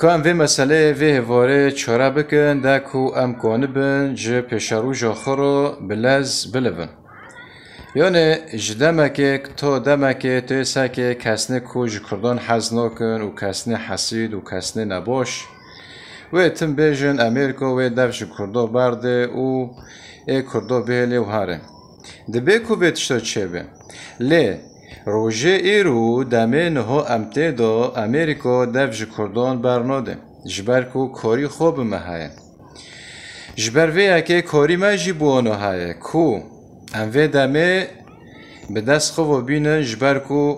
که ام وی مسئله وی هواره چاره بکن ده که ام کنه بن جه پیشارو جاخورو بلز بلون. یعنی جدمکه تو دمکه توی سکه کسنه کو جکردان حز نکن و کسنه حسید و کسنه نباش و تم بیجن امریکا و دفش کردا برده و کردا بیلی و هاره دبی کو بیتشتا چه به لی روژه ایرو دمه نها امته دا امریکا دفش کردان برناده جبر کو کاری خوب مهایه جبر وی که کاری مجی بوانو هایه کو ام وی دمه به دست خوب بینن جبر کو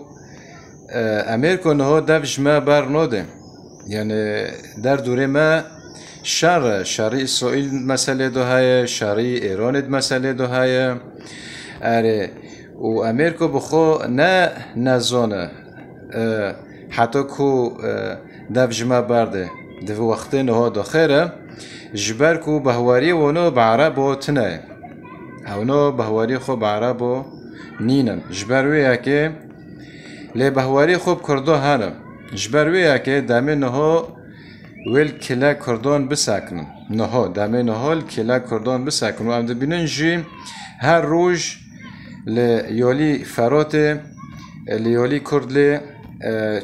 امریکا نها دفش ما برناده یعنی در دوره ما شر اسرائیل مسئله دو های شر ایران مسئله دو های اره و امریکا بخو نه نزانه حتی کو دفجمه برده دو وقت نها داخره جبر کو بهواری ونو بعرب و تنه اونو بهواری خو بعرب و نینن جبر ویه که لی بهواری خوب کرده هنم جبر ویه که دمه نها ویل کلا کردان بسکنن نها دمه نها کلا کردان بسکنن و ام دبینن جی هر روز لیالی فرات لیالی کرد لی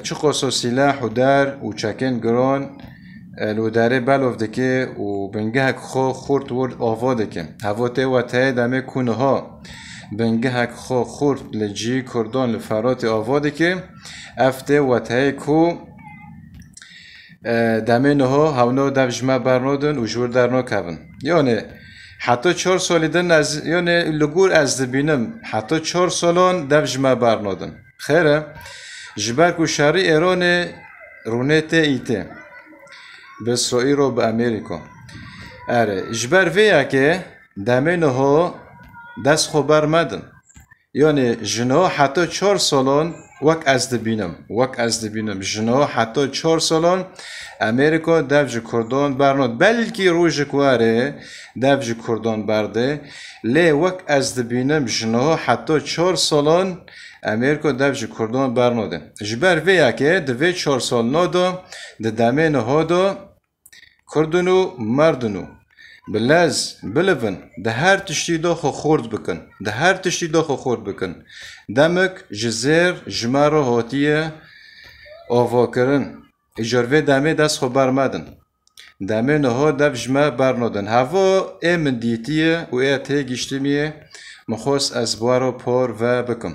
چه قصو سلاح و در و چکن گران لو داره بلوف دکه و بنگه خو خورد ورد آواده که هوا ته و ته دمه کنه ها بنگه خو خورد لجی کردان لفرات آواده که افته و ته کو دمه نها هونو دفجمه برنادن و جور در نکبن یعنی حتی 4 سالیدن از یعنی لگور از دبینم حتی 4 سالان دفجمه برنادن خیره جبر کو شهری ایران رونت ایته به اسرائیل و به امریکا اره جبر ویا که دمه نها دست خبر مدن یعنی جنا حتی 4 سالان وک از دبینم جنا حتی 4 سالان امریکا دفج کردان برناد بلکی روژ کواره دفج کردان برده لی وک از دبینم جنا حتی 4 سالان امریکا دفج کردان برناده جبر ویا که دوی 4 سال نادا دمه نهادا کردنو مردنو بلز بلون ده هر تشتی دا خو خورد بکن دمک جزیر جمارو هاتیه آوا کرن اجاروه دمه دست خو برمدن دمه نها دف جمع برنادن هوا من دیتیه و ته گشتمیه مخواست از بارو پار و بکم